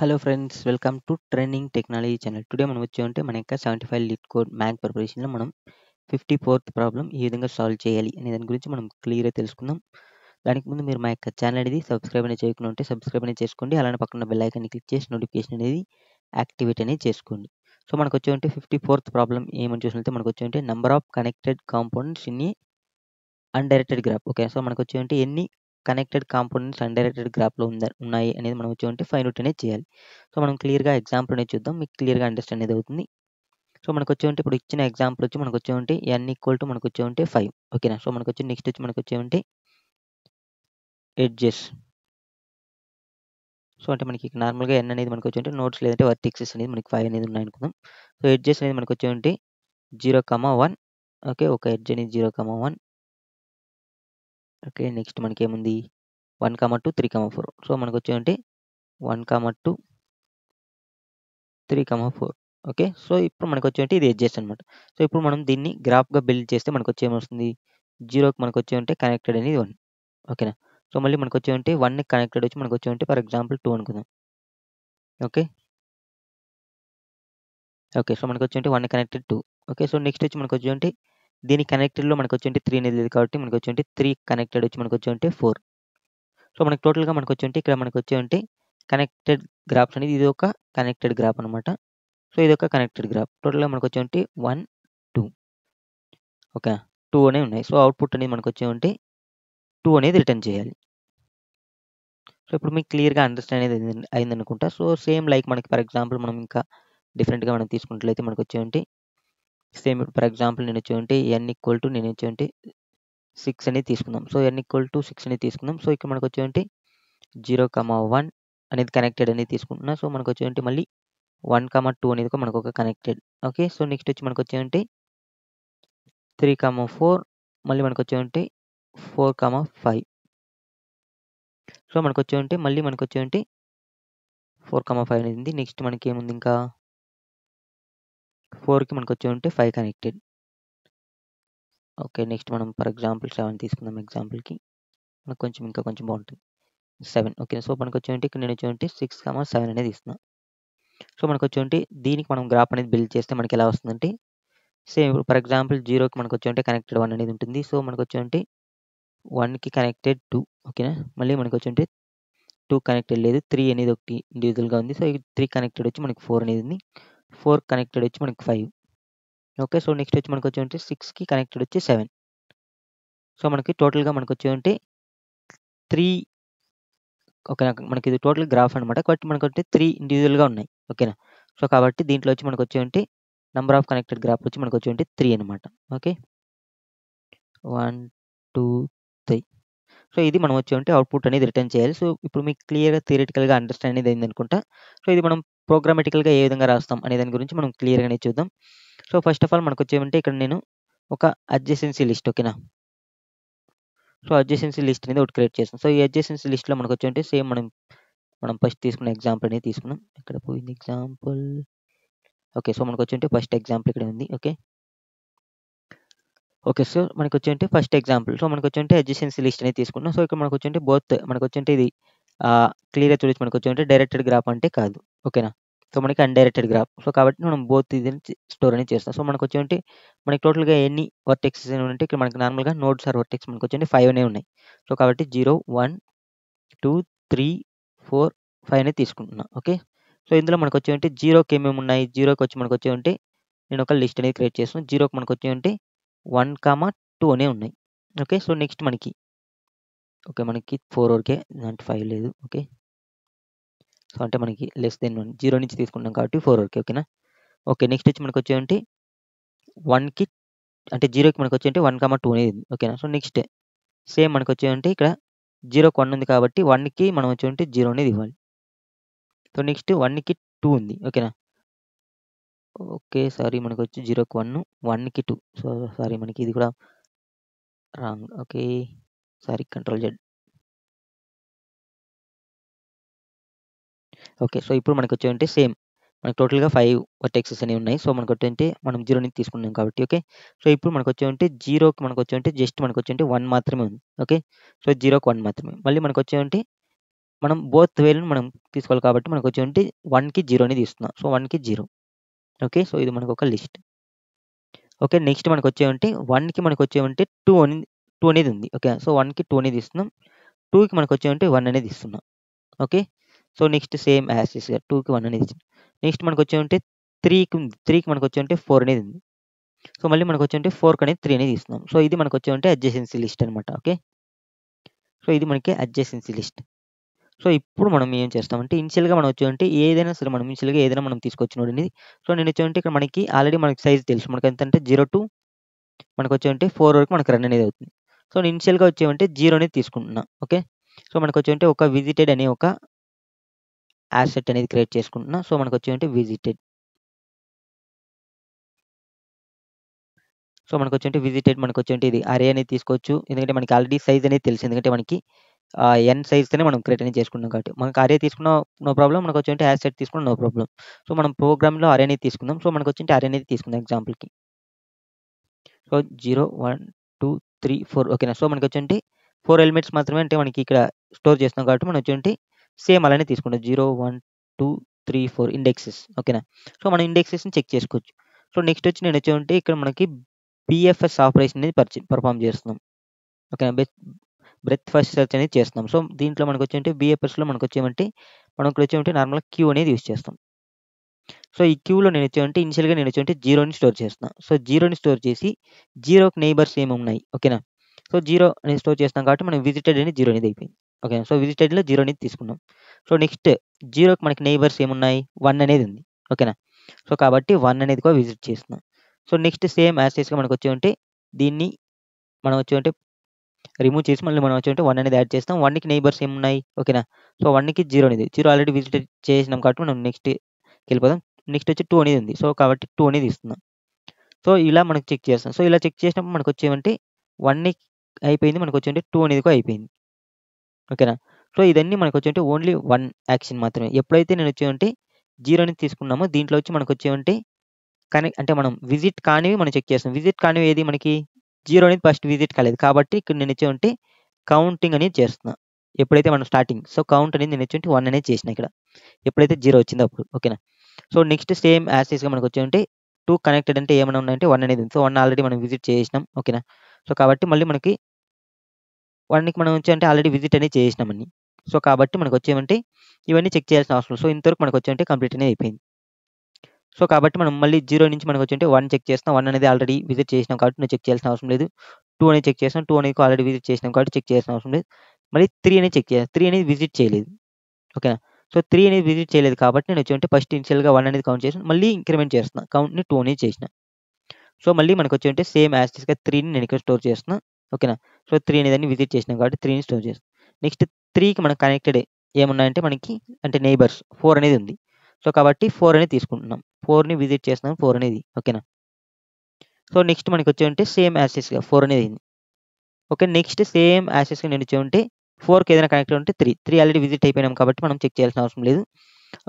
Hello friends, welcome to trending technology channel. Today మనం వచ్చామంటే మన యొక్క 75 లీట్ కోడ్ మ్యాథ్ ప్రిపరేషన్లో మనం 54th ప్రాబ్లం ఏ విధంగా సాల్వ్ చేయాలి అనే దాని గురించి మనం క్లియర్గా తెలుసుకుందాం. దానికి ముందు మీరు మా యొక్క ఛానల్ అనేది సబ్స్క్రైబ్ అనేది చేయకుండా ఉంటే సబ్స్క్రైబ్ అనేది చేసుకోండి. అలానే పక్కన బెల్ ఐకాన్ని క్లిక్ చేసి నోటిఫికేషన్ అనేది యాక్టివేట్ అనేది చేసుకోండి. సో మనకు వచ్చేవంటే 54th ప్రాబ్లం ఏమని చూసినట్లయితే మనకు వచ్చేవంటే number of connected components in a undirected graph. Okay. So మనకు వచ్చేవంటే ఎన్ని కనెక్టెడ్ కాంపోనెంట్స్ అన్‌డైరెక్టెడ్ గ్రాఫ్‌లో ఉన్నాయి అనేది మనం వచ్చేవంటే ఫైండ్ ఔట్ అనేది చేయాలి. సో మనం క్లియర్‌గా ఎగ్జాంపుల్ అనేది చూద్దాం. మీకు క్లియర్‌గా అండర్‌స్టాండ్ అనేది అవుతుంది. సో మనకు వచ్చేవంటే ఇప్పుడు ఇచ్చిన ఎగ్జాంపుల్ వచ్చి మనకు వచ్చేవంటే n ఈక్వల్ టు మనకు వచ్చేవంటే 5. ఓకేనా. సో మనకు వచ్చి నెక్స్ట్ వచ్చి మనకు వచ్చేవంటే ఎడ్జెస్. సో అంటే మనకి నార్మల్‌గా n అనేది మనకు వచ్చేవంటే నోడ్స్ లేదంటే వర్టెక్సెస్ అనేది మనకి 5 అనేది ఉన్నాయనుకుందాం. సో ఎడ్జెస్ అనేది మనకు వచ్చేవంటే 0, 1. ఓకే. ఒక ఎడ్జ్ అనేది 0, 1. ఓకే. నెక్స్ట్ మనకేముంది 1, 2, 3, 4. సో మనకు వచ్చేవంటే 1, 2, 3, 4. ఓకే. సో ఇప్పుడు మనకు వచ్చేవంటే ఇది ఎడ్జెస్ అనమాట. సో ఇప్పుడు మనం దీన్ని గ్రాఫ్‌గా బిల్డ్ చేస్తే మనకు వచ్చి ఏమొస్తుంది 0కి మనకు వచ్చేవంటే కనెక్టెడ్ అనేది 1. ఓకేనా. సో మళ్ళీ మనకు వచ్చేవంటే 1కి కనెక్టెడ్ వచ్చి మనకు వచ్చేవంటే ఫర్ ఎగ్జాంపుల్ 2 అనుకుందాం. ఓకే. ఓకే. సో మనకు వచ్చేవంటే 1 కనెక్టెడ్ 2. ఓకే. సో నెక్స్ట్ వచ్చి మనకు వచ్చేవంటే దీని కనెక్టెడ్‌లో మనకు వచ్చేవంటే 3 అనేది లేదు కాబట్టి మనకు వచ్చేవంటే 3 కనెక్టెడ్ వచ్చి మనకు వచ్చేవంటే 4. సో మనకు టోటల్‌గా మనకు వచ్చేవంటే ఇక్కడ మనకు వచ్చేవంటే కనెక్టెడ్ గ్రాఫ్స్ అనేది ఇది ఒక కనెక్టెడ్ గ్రాఫ్ అనమాట. సో ఇదొక కనెక్టెడ్ గ్రాఫ్. టోటల్‌గా మనకు వచ్చేవంటే 1, 2. ఓకే. 2 అనేవి ఉన్నాయి. సో అవుట్‌పుట్ అనేది మనకు వచ్చేవంటే 2 అనేది రిటర్న్ చేయాలి. సో ఇప్పుడు మీకు క్లియర్‌గా అండర్‌స్టాండ్ అనేది అయిందనుకుంటా. సో సేమ్ లైక్ మనకి ఫర్ ఎగ్జాంపుల్ మనం ఇంకా డిఫరెంట్‌గా మనం తీసుకున్నట్లయితే మనకు వచ్చేవంటే సేమ్ ఫర్ ఎగ్జాంపుల్ నేను వచ్చేవంటే n ఈక్వల్ టు నేను వచ్చేవంటే 6 అనేది తీసుకుందాం. సో n ఈక్వల్ టు 6 అనేది తీసుకుందాం. సో ఇక్కడ మనకు వచ్చేవంటే 0, 1 అనేది కనెక్టెడ్ అనేది తీసుకుంటున్నా. సో మనకు వచ్చేవంటే మళ్ళీ 1, 2 అనేది మనకు ఒక కనెక్టెడ్. ఓకే. సో నెక్స్ట్ వచ్చి మనకు వచ్చేవంటే 3, 4 మళ్ళీ మనకు వచ్చేవంటే 4, 5. సో మనకు వచ్చేవంటే మళ్ళీ మనకు వచ్చేవంటే 4, 5 అనేది ఉంది. నెక్స్ట్ మనకి ఏముంది ఇంకా 4కి మనకు వచ్చేవంటే 5 కనెక్టెడ్. ఓకే. నెక్స్ట్ మనం ఫర్ ఎగ్జాంపుల్ 7 తీసుకుందాం ఎగ్జాంపుల్‌కి. మనకు కొంచెం ఇంకా కొంచెం బాగుంటుంది. 7 ఓకే. సో మనకు వచ్చేవంటే ఇక్కడ నేను వచ్చేవంటే 6, 7 అనేది ఇస్తున్నా. సో మనకు వచ్చేవంటే దీనికి మనం గ్రాఫ్ అనేది బిల్డ్ చేస్తే మనకి ఎలా వస్తుందంటే సేమ్ ఫర్ ఎగ్జాంపుల్ 0కి మనకు వచ్చేవంటే కనెక్టెడ్ 1 అనేది ఉంటుంది. సో మనకు వచ్చేవంటే 1కి కనెక్టెడ్ 2. ఓకేనా. మళ్ళీ మనకు వచ్చేవంటే 2 కనెక్టెడ్ లేదు. 3 అనేది ఒకటి ఇండివిడ్యువల్‌గా ఉంది. సో 3 కనెక్టెడ్ వచ్చి మనకి 4 అనేది ఉంది. 4 కనెక్టెడ్ వచ్చి మనకి 5. ఓకే. సో నెక్స్ట్ వచ్చి మనకు వచ్చేవంటే 6కి కనెక్టెడ్ వచ్చి 7. సో మనకి టోటల్‌గా మనకు వచ్చేవంటే 3 ఓకే. మనకి ఇది టోటల్ గ్రాఫ్ అనమాట. కాబట్టి మనకంటే 3 ఇండివిడ్యువల్‌గా ఉన్నాయి. ఓకేనా. సో కాబట్టి దీంట్లో వచ్చి మనకు వచ్చేవంటే నంబర్ ఆఫ్ కనెక్టెడ్ గ్రాఫ్ వచ్చి మనకు వచ్చేవంటే 3 అనమాట. ఓకే. 1, 2, 3. సో ఇది మనం వచ్చేవంటే అవుట్‌పుట్ అనేది రిటర్న్ చేయాలి. సో ఇప్పుడు మీకు క్లియర్‌గా థియరిటికల్‌గా అండర్‌స్టాండ్ అనేది అయిందనుకుంటా. సో ఇది మనం ప్రోగ్రామాటికల్‌గా ఏ విధంగా రాస్తాం అనే దాని గురించి మనం క్లియర్‌గా అనేది చూద్దాం. సో ఫస్ట్ ఆఫ్ ఆల్ మనకు వచ్చేవంటే ఇక్కడ నేను ఒక అడ్జసెన్సీ లిస్ట్ ఓకేనా. సో అడ్జసెన్సీ లిస్ట్ అనేది ఒకటి క్రియేట్ చేస్తాం. సో ఈ అడ్జసెన్సీ లిస్ట్‌లో మనకు వచ్చేవంటే సేమ్ మనం ఫస్ట్ తీసుకున్న ఎగ్జాంపుల్ అనేది తీసుకుందాం. ఎక్కడ పోయింది ఎగ్జాంపుల్? ఓకే. సో మనకు వచ్చేవంటే ఫస్ట్ ఎగ్జాంపుల్ ఇక్కడ ఉంది. ఓకే. ఓకే. సో మనకు వచ్చేవంటే ఫస్ట్ ఎగ్జాంపుల్. సో మనకు వచ్చేవంటే అడ్జసెన్సీ లిస్ట్ అనేది తీసుకుంటున్నాం. సో ఇక్కడ మనకు వచ్చేవంటే బోత్ మనకు వచ్చేవంటే ఇది క్లియర్‌గా చూడొచ్చు మనకు వచ్చేవంటే డైరెక్టెడ్ గ్రాఫ్ అంటే కాదు. ఓకేనా. సో మనకి అన్‌డైరెక్టెడ్ గ్రాఫ్. సో కాబట్టి మనం బోత్ ఇది స్టోర్ అనేది చేస్తాం. సో మనకు వచ్చేవంటే మనకి టోటల్‌గా ఎన్ని వర్టెక్సెస్ అనేవి ఉంటే ఇక్కడ మనకి నార్మల్‌గా నోడ్స్ ఆర్ వర్టెక్స్ మనకు వచ్చేవంటే 5 అనేవి ఉన్నాయి. సో కాబట్టి 0, 1, 2, 3, 4, 5 అనేది తీసుకుంటున్నా. ఓకే. సో ఇందులో మనకు వచ్చేవంటే 0కి ఏమేమి ఉన్నాయి? 0కి వచ్చి మనకు వచ్చేవంటే నేను ఒక లిస్ట్ అనేది క్రియేట్ చేస్తున్నాను. 0కి మనకు వచ్చేవంటే 1, 2 అనేవి ఉన్నాయి. ఓకే. సో నెక్స్ట్ మనకి ఓకే. మనకి 4 వరకే అంటే 5 లేదు. ఓకే. సో అంటే మనకి లెస్ దెన్ 1 0 నుంచి తీసుకుంటున్నాం కాబట్టి 4 వరకే. ఓకేనా. ఓకే. నెక్స్ట్ వచ్చి మనకు వచ్చేవంటే 1కి అంటే 0కి మనకు వచ్చేవంటే 1, 2 అనేది ఉంది. ఓకేనా. సో నెక్స్ట్ సేమ్ మనకు వచ్చేవంటే ఇక్కడ 0కి 1 ఉంది కాబట్టి 1కి మనం వచ్చేవంటే 0 అనేది ఇవ్వాలి. సో నెక్స్ట్ 1కి 2 ఉంది. ఓకేనా. ఓకే. సారీ మనకొచ్చి 0కి 1, 1కి 2. సో సారీ మనకి ఇది కూడా wrong. Okay. Sorry control Z. Okay. So ఇప్పుడు మనకొచ్చేవంటే సేమ్ మనకు టోటల్‌గా 5 వర్టెక్సెస్ అనేవి ఉన్నాయి. సో మనకొచ్చేవంటే మనం 0 నుంచి తీసుకున్నాం కాబట్టి ఓకే. సో ఇప్పుడు మనకొచ్చేవంటే 0కి మనకొచ్చేవంటే జస్ట్ మనకొచ్చేవంటే 1 మాత్రమే ఉంది. ఓకే. సో 0కి 1 మాత్రమే. మళ్ళీ మనకొచ్చేవంటే మనం బోత్ వేలను మనం తీసుకోవాలి కాబట్టి మనకు వచ్చేవంటి 1కి 0 అనేది ఇస్తున్నాం. సో 1కి 0. ఓకే. సో ఇది మనకు ఒక లిస్ట్. ఓకే. నెక్స్ట్ మనకు వచ్చేవంటి 1కి మనకు వచ్చేవంటి 2 అనేది ఉంది. ఓకే. సో 1కి 2 అనేది ఇస్తున్నాం. 2కి మనకు వచ్చేవంటి 1 అనేది ఇస్తున్నాం. Okay. So next same as ఇస్‌గా 2కి 1 అనేది ఇచ్చాం. నెక్స్ట్ మనకు వచ్చేవంటి 3కి ఉంది. 3కి మనకు వచ్చేవంటి 4 అనేది ఉంది. సో మళ్ళీ మనకు వచ్చేవంటి 4కి అనేది 3 అనేది ఇస్తున్నాం. సో ఇది మనకు వచ్చేవంటి అడ్జసెన్సీ లిస్ట్ అనమాట. ఓకే. సో ఇది మనకి అడ్జసెన్సీ లిస్ట్. సో ఇప్పుడు మనం ఏం చేస్తామంటే ఇనిషియల్‌గా మనం వచ్చేవంటి ఏదైనా సరే మనం ఇనిషియల్‌గా ఏదైనా మనం తీసుకొచ్చినోడండి. సో నేను వచ్చేవంటి ఇక్కడ మనకి ఆల్రెడీ మనకి సైజ్ తెలుసు. మనకి ఎంతంటే 0 మనకు వచ్చేవంటి 4 వరకు మనకు రన్ అనేది అవుతుంది. సో నేను ఇనిషియల్‌గా వచ్చేవంటి 0 అనేది తీసుకుంటున్నా. ఓకే. సో మనకు వచ్చేవంటి ఒక విజిటెడ్ అనే ఒక యాసెట్ అనేది క్రియేట్ చేసుకుంటున్నా. సో మనకు వచ్చేవంటి విజిటెడ్. సో మనకు వచ్చేవంటి విజిటెడ్ మనకు వచ్చేవంటి ఇది అరే అనేది తీసుకోవచ్చు. ఎందుకంటే మనకి ఆల్రెడీ సైజ్ అనేది తెలుసు. ఎందుకంటే మనకి n సైజ్‌తోనే మనం క్రియేట్ అనేది చేసుకున్నాం కాబట్టి. మనకు అరే తీసుకున్నా నో ప్రాబ్లమ్. మనకు వచ్చేవంటి యాసెట్ తీసుకున్నా నో ప్రాబ్లమ్. సో మనం ప్రోగ్రామ్‌లో అరే అనేది తీసుకుందాం. సో మనకు వచ్చేవంటి అరే అనేది తీసుకుందాం ఎగ్జాంపుల్‌కి. సో 0, 1, 2, 3, 4 ఓకేనా. సో మనకు వచ్చేవంటి 4 ఎలిమెంట్స్ మాత్రమే అంటే మనకి ఇక్కడ స్టోర్ చేస్తున్నాం కాబట్టి మనం వచ్చేవంటి సేమ్ అలానే తీసుకుంటాం. 0, 1, 2, 3, 4 ఇండెక్సెస్ ఓకేనా. సో మనం ఇండెక్సెస్‌ని చెక్ చేసుకోవచ్చు. సో నెక్స్ట్ వచ్చి నేను వచ్చేవంటి ఇక్కడ మనకి బీఎఫ్ఎస్ ఆపరేషన్ అనేది పర్ఫార్మ్ చేస్తున్నాం. ఓకేనా. బ్రెత్ ఫస్ట్ సెర్చ్ అనేది చేస్తున్నాం. సో దీంట్లో మనకు వచ్చేవంటి బీఎఫ్ఎస్‌లో మనకు వచ్చేవంటి మనం ఇక్కడ వచ్చేవంటి నార్మల్‌గా క్యూ అనేది యూజ్ చేస్తాం. సో ఈ క్యూలో నేను వచ్చేవంటి ఇనిషియల్‌గా నేను వచ్చేవంటి 0ని స్టోర్ చేస్తున్నా. సో 0ని స్టోర్ చేసి 0కి నైబర్స్ ఏమున్నాయి ఓకేనా. సో 0 అనేది స్టోర్ చేస్తాం కాబట్టి మనం విజిటెడ్ అనేది 0 అనేది అయిపోయింది. ఓకేనా. సో విజిటెడ్‌లో 0 అనేది తీసుకున్నాం. సో నెక్స్ట్ 0కి మనకి నైబర్స్ ఏమున్నాయి 1 అనేది ఉంది. ఓకేనా. సో కాబట్టి 1 అనేది కూడా విజిట్ చేస్తున్నాం. సో నెక్స్ట్ సేమ్ యాజ్ టీజ్‌గా మనకు వచ్చేవంటి దీన్ని మనం వచ్చేవంటి రిమూవ్ చేసి మళ్ళీ మనం వచ్చేవంటి 1 అనేది యాడ్ చేస్తాం. 1కి నైబర్స్ ఏమున్నాయి ఓకేనా. సో 1కి 0 అనేది 0 ఆల్రెడీ విజిటెడ్ చేసినాం కాబట్టి మనం నెక్స్ట్‌కెళ్ళిపోదాం. నెక్స్ట్ వచ్చి 2 అనేది ఉంది. సో కాబట్టి 2 అనేది ఇస్తున్నాం. సో ఇలా మనకు చెక్ చేస్తాం. సో ఇలా చెక్ చేసినప్పుడు మనకు వచ్చేవంటి 1 అయిపోయింది. మనకు వచ్చేవంటి 2 అనేది కూడా అయిపోయింది. ఓకేనా. సో ఇదన్నీ మనకు వచ్చేవంటి ఓన్లీ 1 యాక్షన్ మాత్రమే. ఎప్పుడైతే నేను వచ్చేవంటి 0 అనేది తీసుకున్నామో దీంట్లో వచ్చి మనకు వచ్చేవంటి అంటే మనం విజిట్ కానివి మనం చెక్ చేస్తాం. విజిట్ కానివి ఏది మనకి 0 అనేది ఫస్ట్ విజిట్ కాలేదు. కాబట్టి ఇక్కడ నేను వచ్చేవంటి కౌంటింగ్ అనేది చేస్తున్నా. ఎప్పుడైతే మనం స్టార్టింగ్ సో కౌంట్ అనేది నేను వచ్చేవంటి 1 అనేది చేసిన ఇక్కడ. ఎప్పుడైతే 0 వచ్చిందో అప్పుడు ఓకేనా. సో నెక్స్ట్ సేమ్ యాజ్ టీజ్‌గా మనకు వచ్చేవంటి 2 కనెక్టెడ్ అంటే ఏమైనా ఉన్నాయంటే 1 అనేది ఉంది. సో 1 ఆల్రెడీ మనం విజిట్ చేసేసినాం ఓకేనా. సో కాబట్టి మళ్ళీ మనకి 1కి మనం వచ్చేవంటి ఆల్రెడీ విజిట్ అనేది చేసేసినామని. సో కాబట్టి మనకు వచ్చేవంటి ఇవన్నీ చెక్ చేయాల్సిన అవసరం లేదు. సో ఇంతవరకు మనకు వచ్చేవంటి కంప్లీట్ అనేది అయిపోయింది. సో కాబట్టి మనం మళ్ళీ 0 నుంచి మనకు వచ్చేవంటి 1 చెక్ చేస్తాం. 1 అనేది ఆల్రెడీ విజిట్ చేసినాం కాబట్టి నువ్వు చెక్ చేయాల్సిన అవసరం లేదు. 2 అనేది చెక్ చేస్తాం. 2 అనేది ఆల్రెడీ విజిట్ చేసినాం కాబట్టి చెక్ చేయాల్సిన అవసరం లేదు. మళ్ళీ 3 అనేది చెక్ చేయాలి. 3 అనేది విజిట్ చేయలేదు. ఓకేనా. సో 3 అనేది విజిట్ చేయలేదు కాబట్టి నేను వచ్చేవంటి ఫస్ట్ ఇనిషియల్‌గా 1 అనేది కౌంట్ చేసి మళ్ళీ ఇంక్రిమెంట్ చేస్తున్నా. కౌంట్‌ని 2 అనేది చేసిన. సో మళ్ళీ మనకు వచ్చేవంటి సేమ్ యాజ్ టీజ్‌గా 3ని నేను ఇక్కడ స్టోర్ చేస్తున్నా. ఓకేనా. సో 3 అనేదాన్ని విజిట్ చేసినాం కాబట్టి 3ని స్టోర్ చేస్తాం. నెక్స్ట్ 3కి మనకు కనెక్టెడ్ ఏమున్నాయంటే మనకి అంటే నైబర్స్ 4 అనేది ఉంది. సో కాబట్టి 4 అనేది తీసుకుంటున్నాం. 4ని విజిట్ చేస్తున్నాం 4 అనేది ఓకేనా. సో నెక్స్ట్ మనకి వచ్చేవంటి సేమ్ యాజ్ టీజ్‌గా 4 అనేది అయింది. ఓకే. నెక్స్ట్ సేమ్ యాజ్ టీజ్‌గా నేను వచ్చేవంటి 4కి ఏదైనా కనెక్టెడ్ ఉంటే 3 ఆల్రెడీ విజిట్ అయిపోయినాం కాబట్టి మనం చెక్ చేయాల్సిన అవసరం లేదు.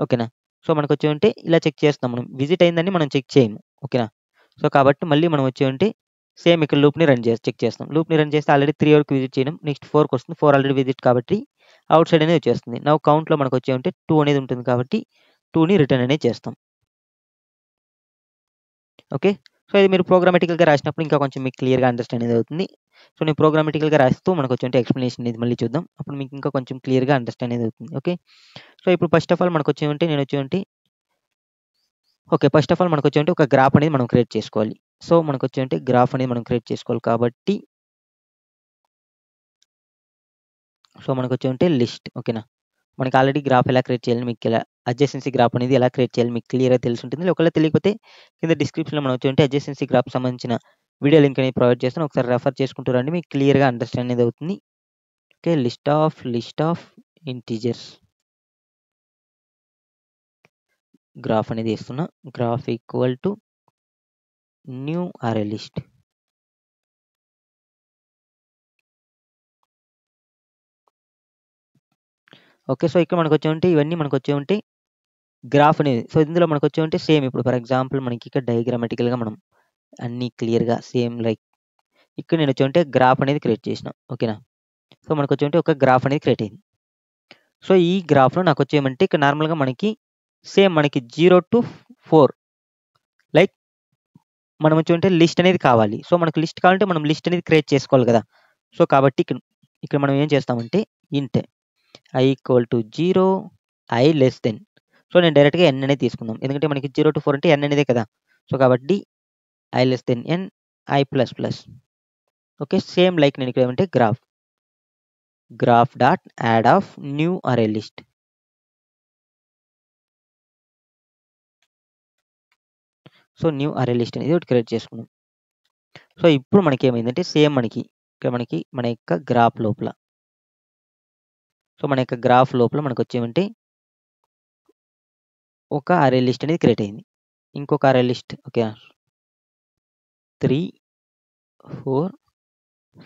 ఓకేనా. సో మనకు వచ్చేవంటి ఇలా చెక్ చేస్తాం మనం. విజిట్ అయిందని మనం చెక్ చేయము. ఓకేనా. సో కాబట్టి మళ్ళీ మనం వచ్చేవంటి సేమ్ ఇక్కడ లూప్‌ని చెక్ చేస్తాం. లూప్‌ని రన్ చేస్తే ఆల్రెడీ 3 వరకు విజిట్ చేయడం. నెక్స్ట్ 4కి వస్తుంది. 4 ఆల్రెడీ విజిట్ కాబట్టి ఔట్ సైడ్ అనేది వచ్చేస్తుంది. నౌ కౌంట్‌లో మనకు వచ్చేవంటి 2 అనేది ఉంటుంది కాబట్టి 2ని రిటర్న్ అనేది చేస్తాం. ఓకే. సో ఇది మీరు ప్రోగ్రామాటికల్‌గా రాసినప్పుడు ఇంకా కొంచెం మీకు క్లియర్‌గా అండర్‌స్టాండ్ అనేది అవుతుంది. సో నేను ప్రోగ్రామాటికల్‌గా రాస్తూ మనకు వచ్చేవంటి ఎక్స్‌ప్లనేషన్ అనేది మళ్ళీ చూద్దాం. అప్పుడు మీకు ఇంకా కొంచెం క్లియర్‌గా అండర్‌స్టాండ్ అనేది అవుతుంది. ఓకే. సో ఇప్పుడు ఫస్ట్ ఆఫ్ ఆల్ మనకు వచ్చేవంటి నేను వచ్చేవంటి ఓకే. ఫస్ట్ ఆఫ్ ఆల్ మనకు వచ్చేవంటి ఒక గ్రాఫ్ అనేది మనం క్రియేట్ చేసుకోవాలి. సో మనకు వచ్చేవంటి గ్రాఫ్ అనేది మనం క్రియేట్ చేసుకోవాలి కాబట్టి సో మనకు వచ్చేవంటి లిస్ట్ ఓకేనా. మనకి ఆల్రెడీ గ్రాఫ్ ఎలా క్రియేట్ చేయాలి మీకు ఇలా అడ్జసెన్సీ గ్రాఫ్ అనేది ఎలా క్రియేట్ చేయాలి మీకు క్లియర్‌గా తెలిసి ఉంటుంది. ఒకవేళ తెలియకపోతే కింద డిస్క్రిప్షన్‌లో మనం వచ్చేవంటి అడ్జసెన్సీ గ్రాఫ్‌కి సంబంధించిన వీడియో లింక్ అనేది ప్రొవైడ్ చేస్తాను. ఒకసారి రెఫర్ చేసుకుంటూ రండి. మీకు క్లియర్‌గా అండర్‌స్టాండ్ అనేది అవుతుంది. Okay. List of integers graph అనేది ఇస్తున్నా. గ్రాఫ్ ఈక్వల్ టు న్యూ అరే లిస్ట్. ఓకే. సో ఇక్కడ మనకు వచ్చేవంటి ఇవన్నీ మనకు వచ్చేవంటి గ్రాఫ్ అనేది. సో ఇందులో మనకు వచ్చేవంటి సేమ్ ఇప్పుడు ఫర్ ఎగ్జాంపుల్ మనకి ఇక్కడ డయాగ్రామాటికల్‌గా మనం అన్నీ క్లియర్‌గా సేమ్ లైక్ ఇక్కడ నేను వచ్చేవంటి గ్రాఫ్ అనేది క్రియేట్ చేసిన. ఓకేనా. సో మనకు వచ్చేవంటి ఒక గ్రాఫ్ అనేది క్రియేట్ అయింది. సో ఈ గ్రాఫ్లో నాకు వచ్చేయమంటే ఇక్కడ నార్మల్గా మనకి సేమ్ మనకి 0 to 4 లైక్ మనం వచ్చి లిస్ట్ అనేది కావాలి. సో మనకు లిస్ట్ కావాలంటే మనం లిస్ట్ అనేది క్రియేట్ చేసుకోవాలి కదా. సో కాబట్టి ఇక్కడ మనం ఏం చేస్తామంటే ఇంట్ i equal to 0 i less then. So నేను డైరెక్ట్గా n అనేది తీసుకుందాం, ఎందుకంటే మనకి 0 to 4 అంటే n అనేదే కదా. సో కాబట్టి i less then n i plus plus. Okay, same like నేను ఇక్కడ ఏమంటే graph dot add of new అరే లిస్ట్. సో న్యూ అరే లిస్ట్ అనేది ఒకటి క్రియేట్ చేసుకున్నాం. సో ఇప్పుడు మనకి ఏమైందంటే సేమ్ ఇక్కడ మన యొక్క గ్రాఫ్ లోపల, సో మన యొక్క గ్రాఫ్ లోపల మనకు వచ్చేమంటే ఒక అరే లిస్ట్ అనేది క్రియేట్ అయింది. ఇంకొక అరే లిస్ట్, ఓకే 3 4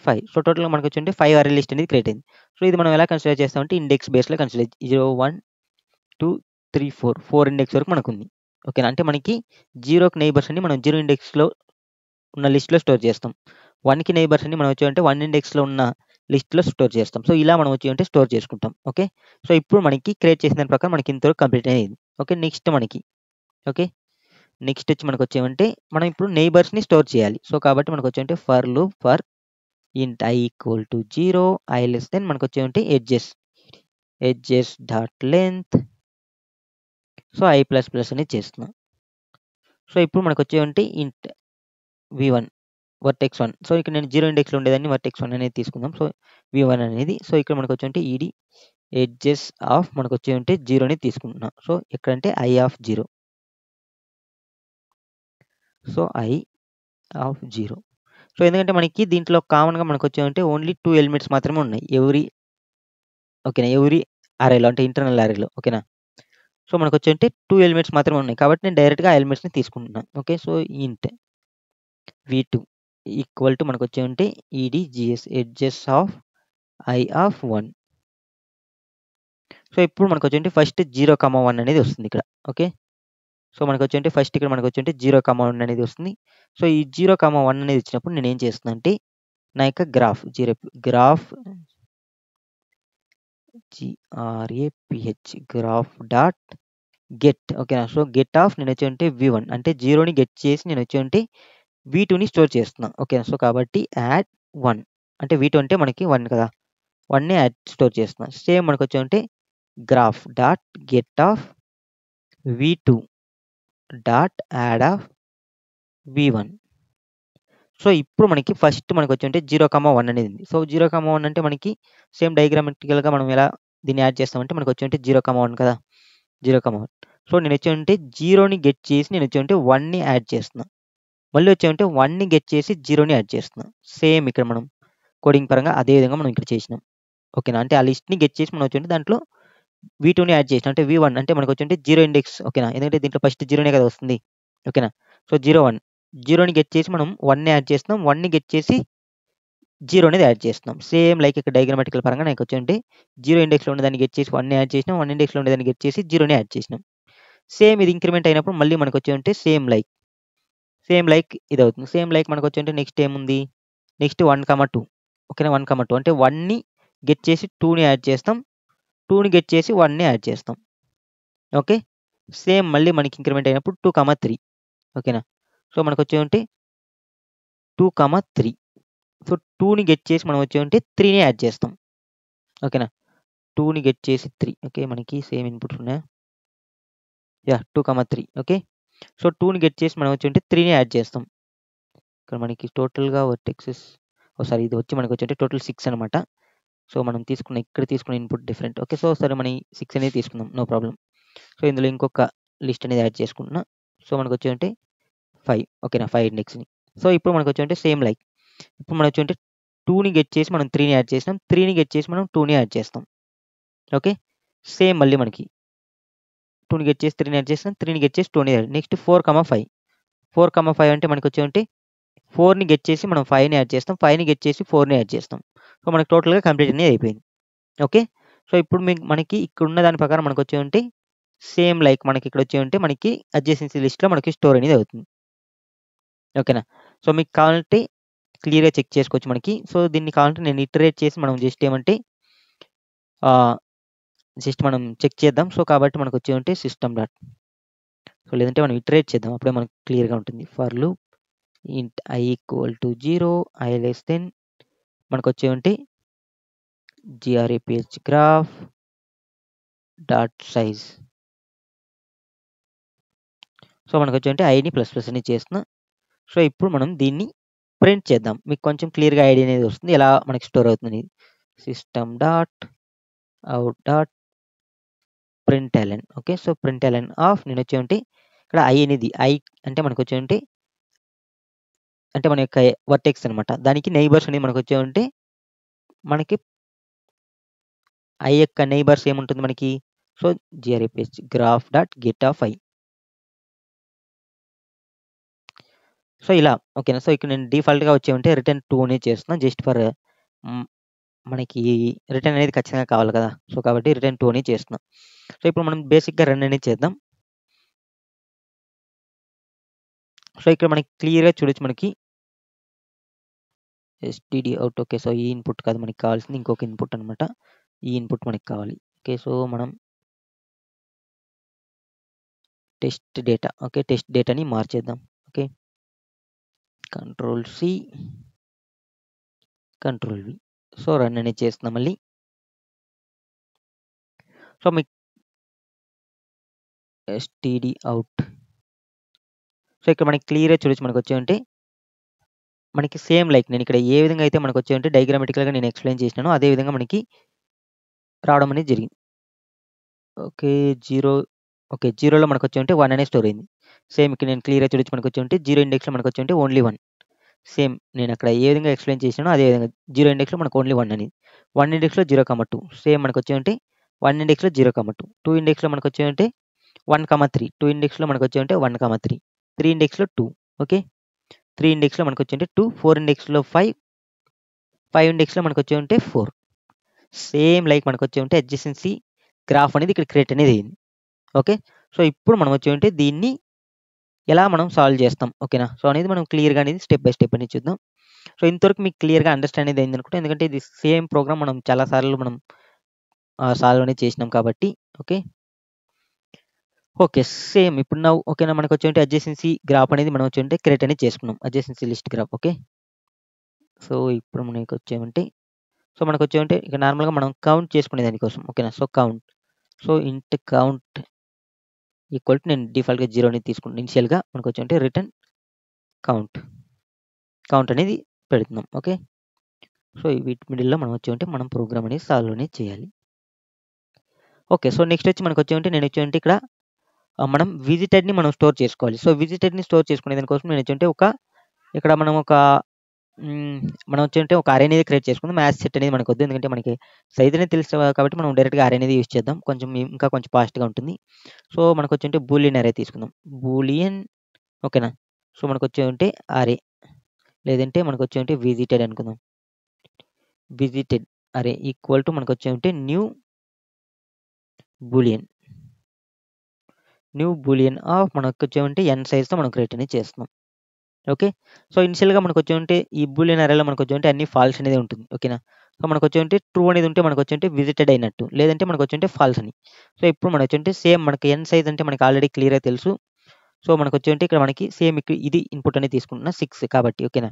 5. సో టోటల్గా మనకు వచ్చి 5 అరే లిస్ట్ అనేది క్రియేట్ అయింది. సో ఇది మనం ఎలా కన్సిడర్ చేస్తామంటే ఇండెక్స్ బేస్లో కన్సిడర్ 0 1 2 3 4 ఇండెక్స్ వరకు మనకు ఉంది. ఓకేనా, అంటే మనకి 0కి నైబర్స్ అన్ని మనం 0 ఇండెక్స్లో ఉన్న లిస్ట్లో స్టోర్ చేస్తాం. 1కి నైబర్స్ అన్ని మనం వచ్చి 1 ఇండెక్స్లో ఉన్న లిస్ట్లో స్టోర్ చేస్తాం. సో ఇలా మనం వచ్చి స్టోర్ చేసుకుంటాం. ఓకే, సో ఇప్పుడు మనకి క్రియేట్ చేసిన దాని ప్రకారం మనకి ఇంతవరకు కంప్లీట్ అయ్యింది. ఓకే, నెక్స్ట్ వచ్చి మనకు వచ్చేమంటే మనం ఇప్పుడు నైబర్స్ని స్టోర్ చేయాలి. సో కాబట్టి మనకు వచ్చి for loop for int i equal to 0 i less than మనకు వచ్చేమంటే edges dot length. So i plus plus అనేది చేస్తున్నాం. సో ఇప్పుడు మనకు వచ్చేమంటే ఇంట్ v1 వర్టెక్స్ 1. సో ఇక్కడ నేను 0 ఇండెక్స్లో ఉండేదాన్ని వర్టెక్స్ 1 అనేది తీసుకుందాం. సో v1 అనేది, సో ఇక్కడ మనకు వచ్చి ఈడి ఎడ్జెస్ ఆఫ్ మనకు వచ్చి 0 అనేది తీసుకుంటున్నాం. సో ఎక్కడంటే i of 0. So i of 0. So ఎందుకంటే మనకి దీంట్లో కామన్గా మనకు వచ్చి ఓన్లీ 2 ఎలిమెంట్స్ మాత్రమే ఉన్నాయి ఎవరి అరేలో, అంటే ఇంటర్నల్ అరేలో. ఓకేనా, సో మనకు వచ్చి 2 ఎలిమెంట్స్ మాత్రమే ఉన్నాయి కాబట్టి నేను డైరెక్ట్గా ఆ ఎలిమెంట్స్ని తీసుకుంటున్నాను. ఓకే, సో ఇంట్ v2 ఈక్వల్ టు మనకు వచ్చి edges edges of i of 1. So ఇప్పుడు మనకు వచ్చి ఫస్ట్ 0,1 అనేది వస్తుంది ఇక్కడ. ఓకే, సో మనకు వచ్చి ఫస్ట్ ఇక్కడ మనకు వచ్చి 0,1 అనేది వస్తుంది. సో ఈ 0,1 అనేది వచ్చినప్పుడు నేను ఏం చేస్తున్నా అంటే నా యొక్క graph graph graph dot get. ఓకేనా, సో గెట్ ఆఫ్ నేను వచ్చి v1 అంటే 0ని గెట్ చేసి నేను వచ్చి v2ని స్టోర్ చేస్తున్నా. ఓకేనా, సో కాబట్టి యాడ్ 1 అంటే v2 అంటే మనకి 1 కదా, 1ని యాడ్ స్టోర్ చేస్తున్నా. సేమ్ మనకు వచ్చి graph dot get of v2 dot add of v1. So ఇప్పుడు మనకి ఫస్ట్ మనకు వచ్చి 0,1 అనేది ఉంది. సో 0,1 అంటే మనకి సేమ్ డయాగ్రామెటికల్గా మనం ఎలా దీన్ని యాడ్ చేస్తామంటే మనకు వచ్చి 0,1 కదా, 0,1. సో నేను వచ్చి 0ని గెట్ చేసి నేను వచ్చి 1ని యాడ్ చేస్తున్నా. మళ్ళీ వచ్చి 1ని గెట్ చేసి 0ని యాడ్ చేస్తున్నా. సేమ్ ఇక్కడ మనం కోడింగ్ పరంగా అదే విధంగా మనం ఇక్కడ చేసినాం. ఓకేనా, అంటే ఆ లిస్ట్ని గెట్ చేసి మనం వచ్చి దాంట్లో v2ని యాడ్ చేసినాం. అంటే v1 అంటే మనకు వచ్చి 0 ఇండెక్స్. ఓకేనా, ఎందుకంటే దీంట్లో ఫస్ట్ 0నే కదా వస్తుంది. ఓకేనా, సో 0 1, 0ని గెట్ చేసి మనం 1ని యాడ్ చేస్తున్నాం, 1ని గెట్ చేసి 0 అనేది యాడ్ చేస్తున్నాం. సేమ్ లైక్ ఇక్కడ డయాగ్రామెటికల్ పరంగా నాకు వచ్చి 0 ఇండెక్స్లో ఉండేదాన్ని గెట్ చేసి 1ని యాడ్ చేసినాం, 1 ఇండెక్స్లో ఉండేదాన్ని గెట్ చేసి 0ని యాడ్ చేసినాం. సేమ్ ఇది ఇంక్రిమెంట్ అయినప్పుడు మళ్ళీ మనకు వచ్చి సేమ్ లైక్ ఇది అవుతుంది. సేమ్ లైక్ మనకు వచ్చి నెక్స్ట్ ఏముంది, నెక్స్ట్ 1,2. ఓకేనా, 1,2 అంటే 1ని గెట్ చేసి 2ని యాడ్ చేస్తాం, 2ని గెట్ చేసి 1ని యాడ్ చేస్తాం. ఓకే, సేమ్ మళ్ళీ మనకి ఇంక్రిమెంట్ అయినప్పుడు 2,3. ఓకేనా, సో మనకు వచ్చి 2,3. సో 2ని గెట్ చేసి మనం వచ్చి 3ని యాడ్ చేస్తాం. ఓకేనా, 2ని గెట్ చేసి 3. ఓకే, మనకి సేమ్ ఇన్పుట్స్ ఉన్నాయా, 2,3. ఓకే, సో 2ని గెట్ చేసి మనం వచ్చి 3ని యాడ్ చేస్తాం. ఇక్కడ మనకి టోటల్గా వర్టెక్సెస్ ఒకసారి ఇది వచ్చి మనకు వచ్చి టోటల్ 6 అనమాట. సో మనం ఇక్కడ తీసుకున్న ఇన్పుట్ డిఫరెంట్. ఓకే, సో సరే మనం 6 అనేది తీసుకుందాం, నో ప్రాబ్లం. సో ఇందులో ఇంకొక లిస్ట్ అనేది యాడ్ చేసుకుంటున్నా. సో మనకు వచ్చి 5. ఓకేనా, 5 ఇండెక్స్ని. సో ఇప్పుడు మనకు వచ్చి సేమ్ లైక్ ఇప్పుడు మనం వచ్చి 2ని గెట్ చేసి మనం 3ని యాడ్ చేసినాం, 3ని గెట్ చేసి మనం 2ని యాడ్ చేస్తాం. ఓకే, సేమ్ మళ్ళీ మనకి 2ని గెట్ చేసి 3ని యాడ్ చేస్తాం, 3ని గెట్ చేసి 2ని యాడ్. నెక్స్ట్ 4,5 అంటే మనకి వచ్చి 4ని గెట్ చేసి మనం 5ని యాడ్ చేస్తాం, 5ని గెట్ చేసి 4ని యాడ్ చేస్తాం. సో మనకి టోటల్గా కంప్లీట్ అనేది అయిపోయింది. ఓకే, సో ఇప్పుడు మనకి ఇక్కడ ఉన్న దాని ప్రకారం మనకు వచ్చి సేమ్ లైక్ మనకి ఇక్కడ వచ్చి మనకి అడ్జెసెన్సీ లిస్ట్లో మనకి స్టోర్ అనేది అవుతుంది. ఓకేనా, సో మీకు కావాలంటే క్లియర్గా చెక్ చేసుకోవచ్చు మనకి. సో దీన్ని కావాలంటే నేను ఇటరేట్ చేసి మనం జస్ట్ ఏమంటే జస్ట్ మనం చెక్ చేద్దాం. సో కాబట్టి మనకు వచ్చేవంటే సిస్టమ్ డాట్, సో లేదంటే మనం ఇటరేట్ చేద్దాం, అప్పుడే మనకు క్లియర్గా ఉంటుంది. ఫర్ లూప్ ఇంట్ I = 0, I less than మనకు వచ్చేవంటే graph graph dot size. So మనకు వచ్చేవంటే ఐని ప్లస్ ప్లస్ అని చేస్తున్నా. సో ఇప్పుడు మనం దీన్ని ప్రింట్ చేద్దాం, మీకు కొంచెం క్లియర్గా ఐడియా అనేది వస్తుంది ఎలా మనకి స్టోర్ అవుతుంది. System dot out dot println. Okay, so println of నేను వచ్చేవంటే ఇక్కడ ఐ అనేది ఐ అంటే మనకు వచ్చేవంటే అంటే మన యొక్క వర్టెక్స్ అనమాట, దానికి నైబర్స్ అనేది మనకు వచ్చేవంటే మనకి ఐ యొక్క నైబర్స్ ఏముంటుంది మనకి. So graph dot get of i. So ఇలా ఓకేనా. సో ఇక్కడ నేను డిఫాల్ట్గా వచ్చేవంటే రిటర్న్ 2 అనేది చేస్తున్నాను, జస్ట్ ఫర్ మనకి రిటర్న్ అనేది ఖచ్చితంగా కావాలి కదా, సో కాబట్టి రిటర్న్ 2 అనేది చేస్తున్నాం. సో ఇప్పుడు మనం బేసిక్గా రన్ అనేది చేద్దాం. సో ఇక్కడ మనకి క్లియర్గా చూడొచ్చు మనకి std అవుట్. ఓకే, సో ఈ ఇన్పుట్ కాదు మనకి కావాల్సింది, ఇంకొక ఇన్పుట్ అనమాట. ఈ ఇన్పుట్ మనకి కావాలి. ఓకే, సో మనం టెస్ట్ డేటా, ఓకే టెస్ట్ డేటాని మార్చేద్దాం. Okay, control C control V. So run అనేది చేస్తున్నాం మళ్ళీ. సో మీకు std అవుట్. సో ఇక్కడ మనకి క్లియర్గా చూడొచ్చు మనకు వచ్చేవంటే మనకి సేమ్ లైక్ నేను ఇక్కడ ఏ విధంగా అయితే మనకు వచ్చేవంటే డయాగ్రామెటికల్గా నేను ఎక్స్ప్లెయిన్ చేసినానో అదే విధంగా మనకి రావడం అనేది జరిగింది. ఓకే 0, ఓకే 0లో మనకు వచ్చేవంటే 1 అనేది స్టోర్ అయింది. సేమ్ ఇక్కడ నేను క్లియర్గా చూడొచ్చు మనకు వచ్చేవంటే 0 ఇండెక్స్లో మనకు వచ్చేవంటే ఓన్లీ 1. సేమ్ నేను అక్కడ ఏ విధంగా ఎక్స్ప్లెయిన్ చేసినానో అదే విధంగా 0 ఇండెక్స్లో మనకు ఓన్లీ 1 అనేది, 1 ఇండెక్స్లో 0,2 సేమ్ మనకు వచ్చేవంటే 1 ఇండెక్స్లో 0,2, 2 ఇండెక్స్లో మనకు వచ్చేవంటే 1,3, 2 ఇండెక్స్లో మనకు వచ్చేవంటే 1,3, 3 ఇండెక్స్లో 2. ఓకే, 3 ఇండెక్స్లో మనకు వచ్చేవంటే 2, 4 ఇండెక్స్లో 5, 5 ఇండెక్స్లో మనకు వచ్చేవంటే 4. సేమ్ లైక్ మనకు వచ్చేవంటే అడ్జసెన్సీ గ్రాఫ్ అనేది ఇక్కడ క్రియేట్ అనేది అయింది. ఓకే, సో ఇప్పుడు మనం వచ్చేవంటే దీన్ని ఎలా మనం సాల్వ్ చేస్తాం, ఓకేనా. సో అనేది మనం క్లియర్గా అనేది స్టెప్ బై స్టెప్ అనేది చూద్దాం. సో ఇంతవరకు మీకు క్లియర్గా అండర్స్టాండ్ అనేది అయింది అనుకుంటే, ఎందుకంటే ఇది సేమ్ ప్రోగ్రామ్ మనం చాలా సార్లు మనం సాల్వ్ అనేది చేసినాం కాబట్టి. ఓకే ఓకే సేమ్ ఇప్పుడు నా ఓకేనా మనకు వచ్చేంటి అడ్జసెన్సీ గ్రాఫ్ అనేది మనం వచ్చేంటే క్రియేట్ అనేది చేసుకున్నాం, adjacency list graph. Okay, so ఇప్పుడు మనకి వచ్చేమంటే సో మనకు వచ్చేమంటే ఇక నార్మల్గా మనం కౌంట్ చేసుకునే దానికోసం. ఓకేనా, సో కౌంట్, సో ఇంట్ కౌంట్ ఈక్వల్ టు నేను డిఫాల్ట్గా 0 అనేది తీసుకుంటాను. ఇనిషియల్గా మనకు వచ్చేంటే రిటర్న్ కౌంట్ అనేది పెడుతున్నాం. ఓకే, సో వీటి మిడిల్లో మనం వచ్చేంటే మనం ప్రోగ్రామ్ అనేది సాల్వ్ అనేది చేయాలి. ఓకే, సో నెక్స్ట్ వచ్చి మనకు వచ్చేంటే నేను వచ్చేంటే ఇక్కడ మనం విజిటెడ్ని మనం స్టోర్ చేసుకోవాలి. సో విజిటెడ్ని స్టోర్ చేసుకునే దానికోసం నేను వచ్చేంటే ఇక్కడ మనం మనం వచ్చేంటే ఒక అరే అనేది క్రియేట్ చేసుకుందాం. మ్యాథ్స్ సెట్ అనేది మనకు వద్దు, ఎందుకంటే మనకి సైజ్ అనేది తెలుసు కాబట్టి మనం డైరెక్ట్గా అరే అనేది యూజ్ చేద్దాం, కొంచెం ఇంకా కొంచెం ఫాస్ట్గా ఉంటుంది. సో మనకు వచ్చేంటే బూలియన్ అరే తీసుకుందాం, బూలియన్. ఓకేనా, సో మనకు వచ్చేంటే అరే లేదంటే మనకు వచ్చేంటే విజిటెడ్ అనుకుందాం. విజిటెడ్ అరే ఈక్వల్ టు మనకు వచ్చేంటే న్యూ బూలియన్ ఆఫ్ మనకు వచ్చేంటే n సైజ్తో మనం క్రియేట్ అనేది చేస్తున్నాం. ఓకే, సో ఇనిషియల్గా మనకు వచ్చేంటే ఈ బూలియన్ అరేలో మనకు వచ్చేంటే అన్ని ఫాల్స్ అనేది ఉంటుంది. ఓకేనా, సో మనకు వచ్చేంటే ట్రూ అనేది ఉంటే మనకు వచ్చేంటే విజిటెడ్ అయినట్టు, లేదంటే మనకు వచ్చేంటే ఫాల్స్ అని. సో ఇప్పుడు మనకు వచ్చేంటే సేమ్ మనకి n సైజ్ అంటే మనకి ఆల్రెడీ క్లియర్గా తెలుసు. సో మనకు వచ్చేంటే ఇక్కడ మనకి సేమ్ ఇక్కడ ఇది ఇన్పుట్ అనేది తీసుకుంటున్నా 6 కాబట్టి. ఓకేనా,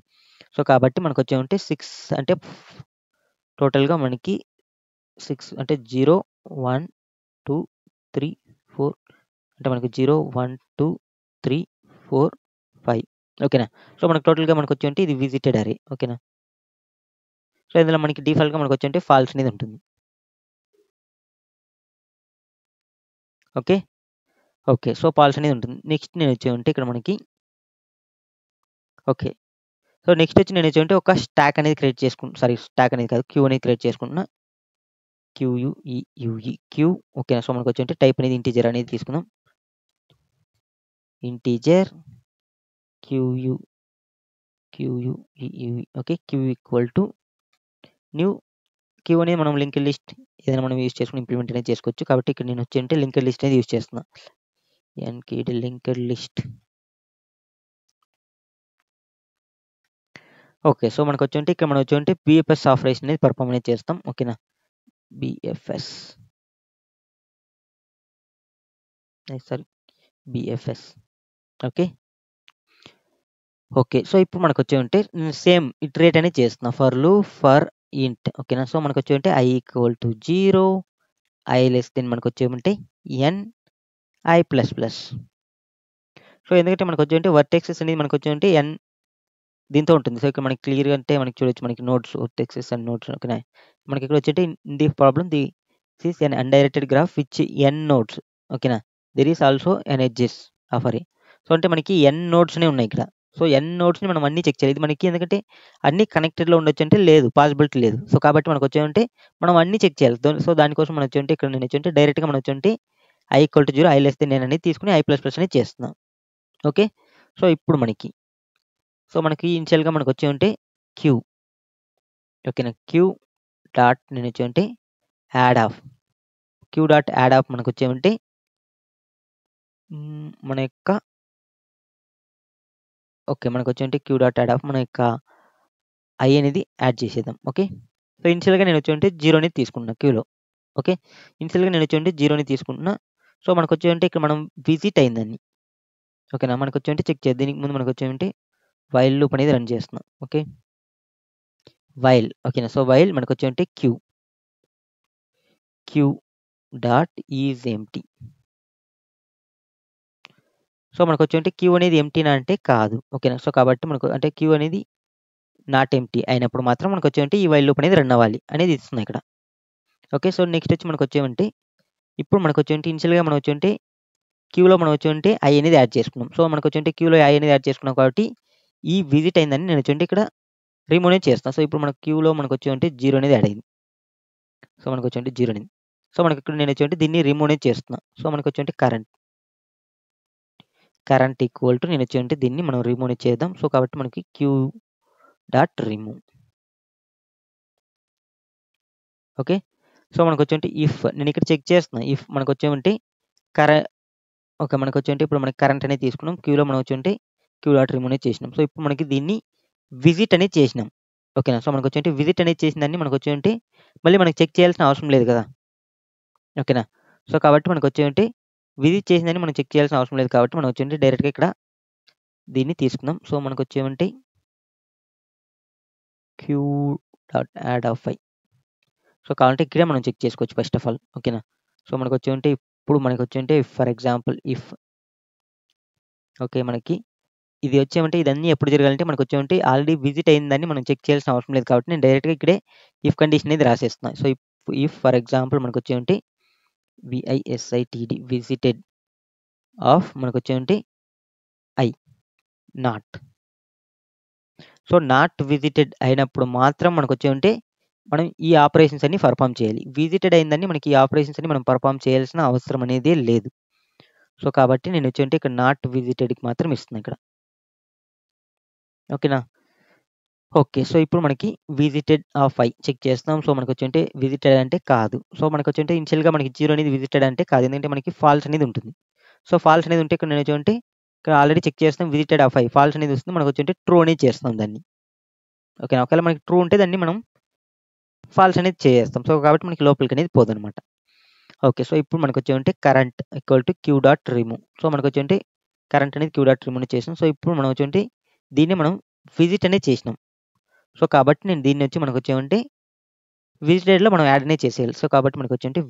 సో కాబట్టి మనకు వచ్చేంటే 6 అంటే టోటల్గా మనకి 6 అంటే 0 1 2 3 4 అంటే మనకి 0 1 2 3 4 5. ఓకేనా, సో మనకు టోటల్గా మనకు వచ్చేంటే ఇది విజిటెడ్ అరే. ఓకేనా, సో ఇందులో మనకి డిఫాల్ట్గా మనకు వచ్చేంటే ఫాల్స్ అనేది ఉంటుంది. ఓకే ఓకే, సో ఫాల్స్ అనేది ఉంటుంది. నెక్స్ట్ నేను వచ్చేంటే ఇక్కడ మనకి ఓకే, సో నెక్స్ట్ వచ్చి నేను వచ్చేంటే ఒక స్టాక్ అనేది క్రియేట్ చేసుకుంటున్నా, స్టాక్ అనేది కాదు, క్యూ అనేది క్రియేట్ చేసుకుంటున్నా, క్యూ. ఓకేనా, సో మనకు వచ్చేంటే టైప్ అనేది ఇంటీజర్ అనేది తీసుకుందాం, integer queue. Okay, queue equal to new queue అనేది మనం లింక్డ్ లిస్ట్ ఏదైనా మనం యూజ్ చేసుకుని ఇంప్లిమెంట్ అనేది చేసుకోవచ్చు. కాబట్టి ఇక్కడ నేను వచ్చేంటే లింక్డ్ లిస్ట్ అనేది యూజ్ చేస్తున్నా, ఎన్కేడ్ లింక్డ్ లిస్ట్. ఓకే, సో మనకు వచ్చేంటే ఇక్కడ మనం వచ్చేంటే బిఎఫ్ఎస్ ఆపరేషన్ అనేది పర్ఫామ్ అనేది చేస్తాం. ఓకేనా, BFS sorry BFS. Okay. Okay. So, ఇప్పుడు మనకొచ్చేమంటే సేమ్ ఇటరేట్ అనేది చేస్తున్నా. ఫర్ లూప్ ఫర్ ఇంట్ ఓకేనా. సో, మనకొచ్చేమంటే i = 0, i లెస్ దెన్ మనకొచ్చేమంటే n, i++. సో, ఎందుకంటే మనకొచ్చేమంటే వర్టెక్సెస్ అనేది మనకొచ్చేమంటే n దీంతో ఉంటుంది. సో, ఇక్కడ మనకి క్లియర్‌గా అంటే మనకి చూడొచ్చు మనకి నోడ్స్ వర్టెక్సెస్ అండ్ నోడ్స్ ఓకేనా. మనకి ఇక్కడ వచ్చేటి the problem this is an undirected graph which n nodes ఓకేనా. There is also an edges of array. So, అంటే మనకి n నోడ్స్‌నే ఉన్నాయి ఇక్కడ. సో, n నోడ్స్‌ని మనం అన్నీ చెక్ చేయాలి. ఇది మనకి ఎందుకంటే అన్నీ కనెక్టెడ్‌లో ఉండొచ్చంటే లేదు. పాసిబిలిటీ లేదు. సో, కాబట్టి మనకొచ్చేమంటే మనం అన్నీ చెక్ చేయాలి. సో, దానికోసం మనం వచ్చేమంటే ఇక్కడ నేను వచ్చేమంటే డైరెక్ట్‌గా మనం వచ్చేమంటే i = 0, i less then n అనేది తీసుకొని i++ అనేది చేస్తున్నాం. ఓకే. సో, ఇప్పుడు మనకి మనకి ఇనిషియల్‌గా మనకొచ్చేమంటే క్యూ ఓకేనా. క్యూ డాట్ నేను వచ్చేమంటే యాడ్ ఆఫ్ మనకొచ్చేమంటే మన యొక్క ఓకే. మనకొచ్చేమంటే క్యూ డాట్ యాడ్ ఆఫ్ మన యొక్క ఐ అనేది యాడ్ చేసేద్దాం. ఓకే. సో, ఇనిషియల్‌గా నేను వచ్చేమంటే 0 అనేది తీసుకుంటున్నా క్యూలో. ఓకే. ఇనిషియల్‌గా నేను వచ్చేమంటే 0 అనేది తీసుకుంటున్నా. సో, మనకొచ్చేమంటే ఇక్కడ మనం విజిట్ అయిందని ఓకేనా. మనకొచ్చేమంటే చెక్ చేద్దాం. దీనికి ముందు మనకొచ్చేమంటే వైల్ లూప్ అనేది రన్ చేస్తున్నాం. ఓకే. వైల్ ఓకేనా. సో, వైల్ మనకొచ్చేమంటే queue dot is empty. So, మనకొచ్చేమంటే క్యూ అనేది ఎంప్టీనా అంటే కాదు. ఓకేనా. సో, కాబట్టి మనకు అంటే క్యూ అనేది నాట్ ఎంప్టీ అయినప్పుడు మాత్రం మనకొచ్చేమంటే ఈ వైల్ లూప్ అనేది రన్ అవ్వాలి అనేది ఇస్తుంది ఇక్కడ. ఓకే. సో, నెక్స్ట్ వచ్చి మనకొచ్చేమంటే ఇప్పుడు మనకొచ్చేమంటే ఇనిషియల్‌గా మనం వచ్చేమంటే క్యూలో మనం వచ్చేమంటే ఐ అనేది యాడ్ చేసుకున్నాం. సో, మనకొచ్చేమంటే క్యూలో ఐ అనేది యాడ్ చేసుకున్నాం కాబట్టి ఈ విజిట్ అయిందని నేను వచ్చేమంటే ఇక్కడ రిమూవ్ అనేది చేస్తాను. సో, ఇప్పుడు మన క్యూలో మనకొచ్చేమంటే 0 అనేది యాడ్ అయింది. సో, మనకొచ్చేమంటే 0 అయింది. సో, మనకి ఇక్కడ నేను వచ్చేమంటే దీన్ని రిమూవ్ అనేది చేస్తున్నా. సో, మనకొచ్చేమంటే కరెంట్ ఈక్వల్ టు నేను వచ్చేమంటే దీన్ని మనం రిమూవ్ అనేది చేద్దాం. సో, కాబట్టి మనకి queue dot remove. Okay. So, మనకొచ్చేమంటే ఇఫ్ నేను ఇక్కడ చెక్ చేస్తున్నా. ఇఫ్ మనకొచ్చేమంటే కర ఓకే. మనకొచ్చేమంటే ఇప్పుడు మనకి కరెంట్ అనేది తీసుకున్నాం. క్యూలో మనం వచ్చేమంటే క్యూ డాట్ రిమూవ్ అనేది చేసినాం. సో, ఇప్పుడు మనకి దీన్ని విజిట్ అనేది చేసినాం. ఓకేనా. సో, మనకొచ్చేమంటే విజిట్ అనేది చేసిన దాన్ని మనకొచ్చేమంటే మళ్ళీ మనకి చెక్ చేయాల్సిన అవసరం లేదు కదా! ఓకేనా. సో, కాబట్టి మనకొచ్చేమంటే విజిట్ చేసిందని మనం చెక్ చేయాల్సిన అవసరం లేదు కాబట్టి మనం వచ్చేమంటే డైరెక్ట్‌గా ఇక్కడ దీన్ని తీసుకుందాం. సో, మనకొచ్చేమంటే queue dot add of i. So, కావాలంటే ఇక్కడే మనం చెక్ చేసుకోవచ్చు ఫస్ట్ ఆఫ్ ఆల్. ఓకేనా. సో, మనకొచ్చేమంటే ఇప్పుడు మనకొచ్చేమంటే ఫర్ ఎగ్జాంపుల్ ఇఫ్ ఓకే. మనకి ఇది వచ్చేమంటే ఇదన్నీ ఎప్పుడు జరగాలంటే మనకొచ్చేమంటే ఆల్రెడీ విజిట్ అయిందని మనం చెక్ చేయాల్సిన అవసరం లేదు కాబట్టి నేను డైరెక్ట్‌గా ఇక్కడే ఇఫ్ కండిషన్ అనేది రాసేస్తున్నా. సో, ఇఫ్ ఫర్ ఎగ్జాంపుల్ మనకొచ్చేమంటే విఐఎస్ఐటీడీ విజిటెడ్ ఆఫ్ మనకొచ్చేమంటే I not. So, not visited అయినప్పుడు మాత్రం మనకొచ్చేమంటే మనం ఈ ఆపరేషన్స్ అన్నీ పర్ఫార్మ్ చేయాలి. విజిటెడ్ అయిందని మనకి ఈ ఆపరేషన్స్ అన్ని మనం పర్ఫార్మ్ చేయాల్సిన అవసరం అనేదే లేదు. సో, కాబట్టి నేను వచ్చేమంటే ఇక్కడ నాట్ విజిటెడ్‌కి మాత్రం ఇస్తున్నా ఇక్కడ. ఓకేనా. ఓకే. సో, ఇప్పుడు మనకి విజిటెడ్ ఆఫ్ ఐ చెక్ చేస్తున్నాం. సో, మనకొచ్చేంటే విజిటెడ్ అంటే కాదు. సో, మనకొచ్చేంటే ఇనిషియల్‌గా మనకి 0 అనేది విజిటెడ్ అంటే కాదు. ఎందుకంటే మనకి ఫాల్స్ అనేది ఉంటుంది. సో, ఫాల్స్ అనేది ఉంటే ఇక్కడ నేనేంటంటే ఇక్కడ ఆల్రెడీ చెక్ చేస్తున్నాం విజిటెడ్ ఆఫ్ ఐ ఫాల్స్ అనేది వస్తుంది. మనకొచ్చేంటే ట్రూ అనేది చేస్తున్నాం దాన్ని. ఓకేనా. ఒకవేళ మనకి ట్రూ ఉంటే దాన్ని మనం ఫాల్స్ అనేది చేసేస్తాం. సో, కాబట్టి మనకి లోపలికనేది పోదనమాట. ఓకే. సో, ఇప్పుడు మనకొచ్చేమంటే current equal to queue dot remove. So, మనకొచ్చేంటే కరెంట్ అనేది క్యూ డాట్ రిమూవ్ చేసాం. సో, ఇప్పుడు మనం వచ్చేంటే దీన్ని మనం విజిట్ అనేది చేసినాం. సో, కాబట్టి నేను దీన్నొచ్చి మనకొచ్చేమంటే విజిటెడ్‌లో మనం యాడ్ అనేది చేసేయాలి. సో, కాబట్టి మనకొచ్చేంటే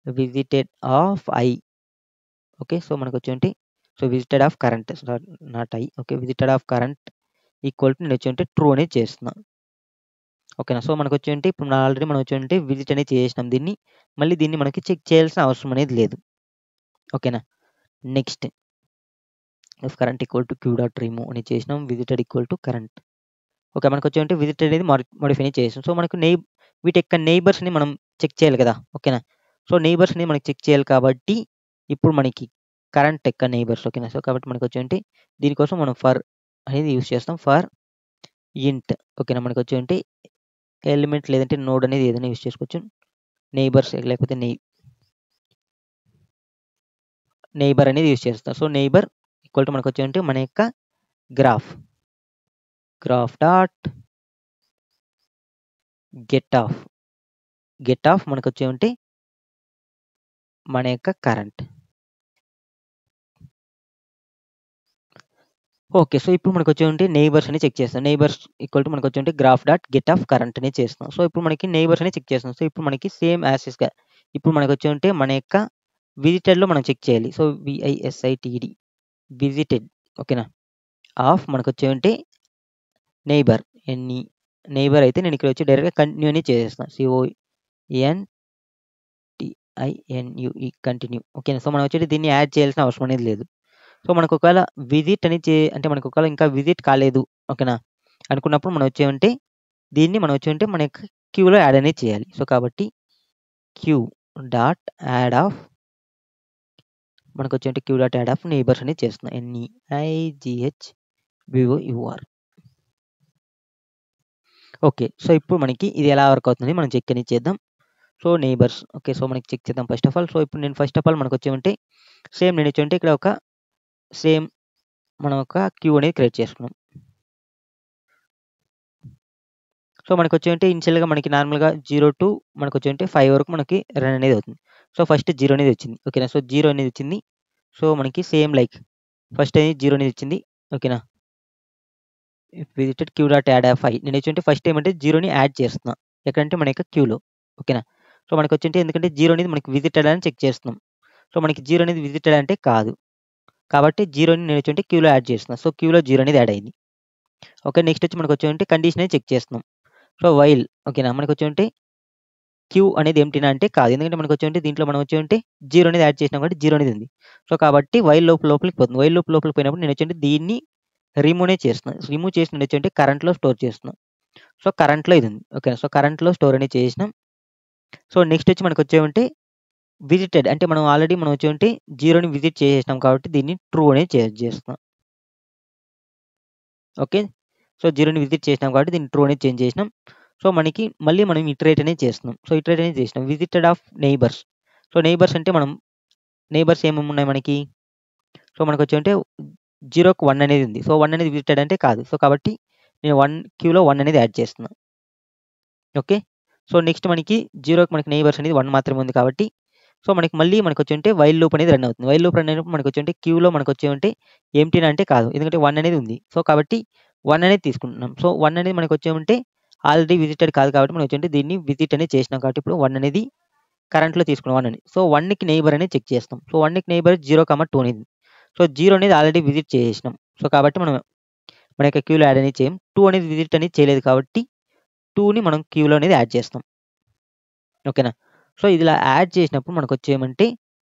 visited of i. Okay. So, మనకొచ్చేంటి visited of current not i. Okay. Visited of current equal to నేనొచ్చేంటి ట్రూ అనేది చేస్తున్నా. ఓకేనా. సో, మనకొచ్చేంటి ఇప్పుడు ఆల్రెడీ మనం వచ్చేంటి విజిట్ అనేది చేసేసినాం దీన్ని. మళ్ళీ దీన్ని మనకి చెక్ చేయాల్సిన అవసరం అనేది లేదు. ఓకేనా. Next if current equal to queue dot remove అని చేసినాం. Visited equal to current. Okay. మనకొచ్చేంటి విజిటెడ్ అనేది మోడిఫై చేసాం. సో, మనకు వీటి యొక్క నైబర్స్‌ని మనం చెక్ చేయాలి కదా! ఓకేనా. సో, నైబర్స్‌ని మనకి చెక్ చేయాలి కాబట్టి ఇప్పుడు మనకి కరెంట్ యొక్క నైబర్స్ ఓకేనా. సో, కాబట్టి మనకొచ్చేంటి దీనికోసం మనం ఫర్ అనేది యూజ్ చేస్తాం. ఫర్ ఇంట్ ఓకేనా. మనకొచ్చేంటి ఎలిమెంట్ లేదంటే నోడ్ అనేది ఏదైనా యూజ్ చేసుకోవచ్చు. నైబర్స్ లేకపోతే నైబర్ అనేది యూజ్ చేస్తాం. సో, నైబర్ ఈక్వల్ టు మనకొచ్చేంటి మన యొక్క గ్రాఫ్ డాట్ గెట్ ఆఫ్ మనకొచ్చేంటి మన యొక్క కరెంట్. ఓకే. సో, ఇప్పుడు మనకొచ్చేంటి నైబర్స్ అని చెక్ చేస్తాం. నైబర్స్ ఈక్వల్ టు మనకొచ్చేంటి graph dot get of current అని చేస్తాం. సో, ఇప్పుడు మనకి నైబర్స్ అని చెక్ చేస్తాం. సో, ఇప్పుడు మనకి సేమ్ యాజ్ ఇస్‌గా ఇప్పుడు మనకొచ్చేంటి మన యొక్క విజిటెడ్‌లో మనం చెక్ చేయాలి. సో, విఐఎస్ఐటీడీ విజిటెడ్ ఓకేనా? ఆఫ్ మనకొచ్చేంటి నైబర్ నైబర్ అయితే నేను ఇక్కడ వచ్చి డైరెక్ట్‌గా కంటిన్యూ అని చేసేస్తాను. CONTINUE కంటిన్యూ ఓకేనా? సో, మనం వచ్చేటి దీన్ని యాడ్ చేయాల్సిన అవసరం అనేది లేదు. సో, మనకు ఒకవేళ విజిట్ అని అంటే మనకు ఒకవేళ ఇంకా విజిట్ కాలేదు ఓకేనా? అనుకున్నప్పుడు మనం వచ్చేమంటే దీన్ని మనం వచ్చేమంటే మన యొక్క క్యూలో యాడ్ అనేది చేయాలి. సో, కాబట్టి క్యూ డాట్ యాడ్ ఆఫ్ మనకొచ్చేంటి queue dot add of neighbours అనేది చేస్తున్నాం. NEIGHBOUR okay. సో, ఇప్పుడు మనకి ఇది ఎలా వర్క్ అవుతుంది మనం చెక్ అనేది చేద్దాం. So, neighbours okay. సో, మనకి చెక్ చేద్దాం ఫస్ట్ ఆఫ్ ఆల్. సో, ఇప్పుడు నేను ఫస్ట్ ఆఫ్ ఆల్ మనకొచ్చేమంటే సేమ్ నేను వచ్చేమంటే ఇక్కడ ఒక సేమ్ మనం ఒక క్యూ అనేది క్రియేట్ చేసుకున్నాం. సో, మనకొచ్చేంటి ఇనిషియల్‌గా మనకి నార్మల్‌గా 0 టు మనకొచ్చేంటి 5 వరకు మనకి రన్ అనేది అవుతుంది. సో, ఫస్ట్ 0 అనేది వచ్చింది. ఓకేనా? సో, 0 అనేది వచ్చింది. సో, మనకి సేమ్ లైక్ ఫస్ట్ అనేది 0 అనేది వచ్చింది. ఓకేనా? Visited queue dot add of 5 నేను వచ్చేంటి ఫస్ట్ ఏమంటే 0ని యాడ్ చేస్తున్నా. ఎక్కడంటే మన యొక్క క్యూలో. ఓకేనా? సో, మనకొచ్చేంటి ఎందుకంటే 0 అనేది మనకి విజిటెడ్ అని చెక్ చేస్తున్నాం. సో, మనకి 0 అనేది విజిటెడ్ అంటే కాదు. కాబట్టి 0ని నేను వచ్చేంటి క్యూలో యాడ్ చేస్తున్నా. సో, క్యూలో 0 అనేది యాడ్ అయింది. ఓకే. నెక్స్ట్ వచ్చి మనకొచ్చేంటి కండిషన్ అనేది చెక్ చేస్తున్నాం. సో, వైల్ ఓకేనా? మనకొచ్చేంటి క్యూ అనేది ఎంప్టీనా అంటే కాదు. ఎందుకంటే మనకొచ్చేంటి దీంట్లో మనం వచ్చేంటి 0 అనేది యాడ్ చేసినాం కాబట్టి 0 అనేది ఉంది. సో, కాబట్టి వైల్ లూప్ లోపలికి పోతుంది. వైల్ లూప్ లోపలికి పోయినప్పుడు నేను వచ్చేంటి దీన్ని రిమూవ్ చేస్తున్నాను. రిమూవ్ చేసి నేను వచ్చేంటి కరెంట్‌లో స్టోర్ చేస్తున్నాను. సో, కరెంట్‌లో ఇది ఉంది. ఓకేనా? సో, కరెంట్‌లో స్టోర్ అనేది చేసినాం. సో, నెక్స్ట్ వచ్చి మనకొచ్చేమంటే విజిటెడ్ అంటే మనం ఆల్రెడీ మనం వచ్చేంటి 0ని విజిట్ చేసేసినాం కాబట్టి దీన్ని ట్రూ అనేది చేస్తున్నాం. ఓకే. సో, 0ని విజిట్ చేసినాం కాబట్టి దీన్ని ట్రూ అనేది చేంజ్ చేసినాం. సో, మనకి మళ్ళీ మనం ఇటరేట్ అనేది చేస్తున్నాం. సో, ఇటరేట్ అనేది చేసినాం. Visited of neighbours. So, neighbours అంటే మనం నైబర్స్ ఏమేమి ఉన్నాయి మనకి? సో, మనకొచ్చేంటే 0కి 1 అనేది ఉంది. సో, 1 అనేది విజిటెడ్ అంటే కాదు. సో, కాబట్టి నేను క్యూలో 1 అనేది యాడ్ చేస్తున్నా. ఓకే. సో, నెక్స్ట్ మనకి 0కి మనకి నైబర్స్ అనేది 1 మాత్రమే ఉంది కాబట్టి సో, మళ్ళీ మనకొచ్చేంటే వైల్ లూప్ అనేది రన్ అవుతుంది. వైల్ లూప్ రన్ అయినప్పుడు మనకొచ్చేంటే క్యూలో మనకొచ్చేంటే ఎంప్టీనా అంటే కాదు. ఎందుకంటే 1 అనేది ఉంది. సో, కాబట్టి 1 అనేది తీసుకుంటున్నాం. సో, 1 అనేది మనకొచ్చేమంటే ఆల్రెడీ విజిటెడ్ కాదు కాబట్టి మనం వచ్చేంటే దీన్ని విజిట్ అనేది చేసినాం కాబట్టి ఇప్పుడు 1 అనేది కరెంట్‌లో తీసుకున్నాం 1 అని. సో, 1కి నైబర్ అనేది చెక్ చేస్తాం. సో, 1కి నైబర్ 0, 2 అనేది. సో, 0 అనేది ఆల్రెడీ విజిట్ చేసేసినాం. సో, కాబట్టి మనం మన యొక్క క్యూలో యాడ్ అనేది చేయం. 2 అనేది విజిట్ అనేది చేయలేదు కాబట్టి 2ని మనం క్యూలో అనేది యాడ్ చేస్తాం. ఓకేనా? సో, ఇదిలా యాడ్ చేసినప్పుడు మనకొచ్చేమంటే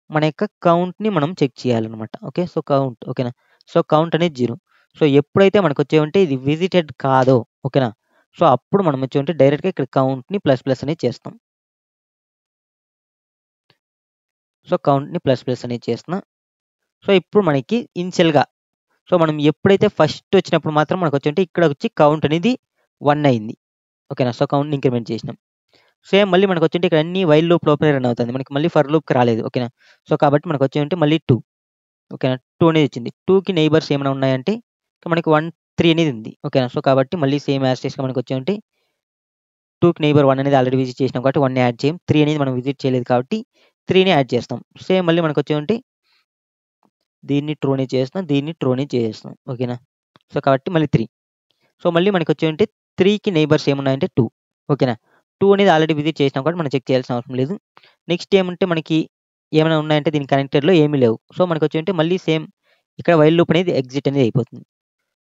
మన యొక్క కౌంట్‌ని మనం చెక్ చేయాలన్నమాట. ఓకే. సో, కౌంట్ ఓకేనా? సో, కౌంట్ అనేది 0. సో, ఎప్పుడైతే మనకొచ్చేమంటే ఇది విజిటెడ్ కాదో ఓకేనా? సో, అప్పుడు మనం వచ్చేమంటే డైరెక్ట్‌గా ఇక్కడ కౌంట్‌ని ప్లస్ అనేది చేస్తాం. సో, కౌంట్‌ని ప్లస్ అనేది చేస్తున్నా. సో, ఇప్పుడు మనకి ఇనిషియల్‌గా సో, మనం ఎప్పుడైతే ఫస్ట్ వచ్చినప్పుడు మాత్రం మనకొచ్చేంటే ఇక్కడ వచ్చి కౌంట్ అనేది 1 అయింది. ఓకేనా? సో, కౌంట్‌ని ఇంక్రిమెంట్ చేసినాం. సేమ్ మళ్ళీ మనకొచ్చేంటే ఇక్కడ అన్ని వైల్ లూప్ లోపలే రన్ అవుతుంది. మనకి మళ్ళీ ఫర్ లూప్‌కి రాలేదు. ఓకేనా? సో, కాబట్టి మనకొచ్చేంటే మళ్ళీ 2 ఓకేనా? 2 అనేది వచ్చింది. 2కి నైబర్స్ ఏమైనా ఉన్నాయంటే మనకి 1, 3 అనేది ఉంది. ఓకేనా? సో, కాబట్టి మళ్ళీ సేమ్ యాజ్ టీజ్‌గా మనకొచ్చేంటే 2కి నైబర్ 1 అనేది ఆల్రెడీ విజిట్ చేసినాం కాబట్టి 1ని యాడ్ చేయం. 3 అనేది మనం విజిట్ చేయలేదు కాబట్టి 3ని యాడ్ చేస్తాం. సేమ్ మళ్ళీ మనకొచ్చేంటే దీన్ని ట్రూని చేస్తున్నాం. దీన్ని ట్రూని చేసేస్తున్నాం. ఓకేనా? సో, కాబట్టి మళ్ళీ 3. సో, మళ్ళీ మనకొచ్చేంటే 3కి నైబర్స్ ఏమున్నాయంటే 2 ఓకేనా? 2 అనేది ఆల్రెడీ విజిట్ చేసినాం కాబట్టి మనం చెక్ చేయాల్సిన అవసరం లేదు. నెక్స్ట్ ఏమంటే మనకి ఏమైనా ఉన్నాయంటే దీనికి కనెక్టెడ్‌లో ఏమీ లేవు. సో, మనకొచ్చేంటే మళ్ళీ సేమ్ ఇక్కడ వైల్ లూప్ అనేది ఎగ్జిట్ అనేది అయిపోతుంది.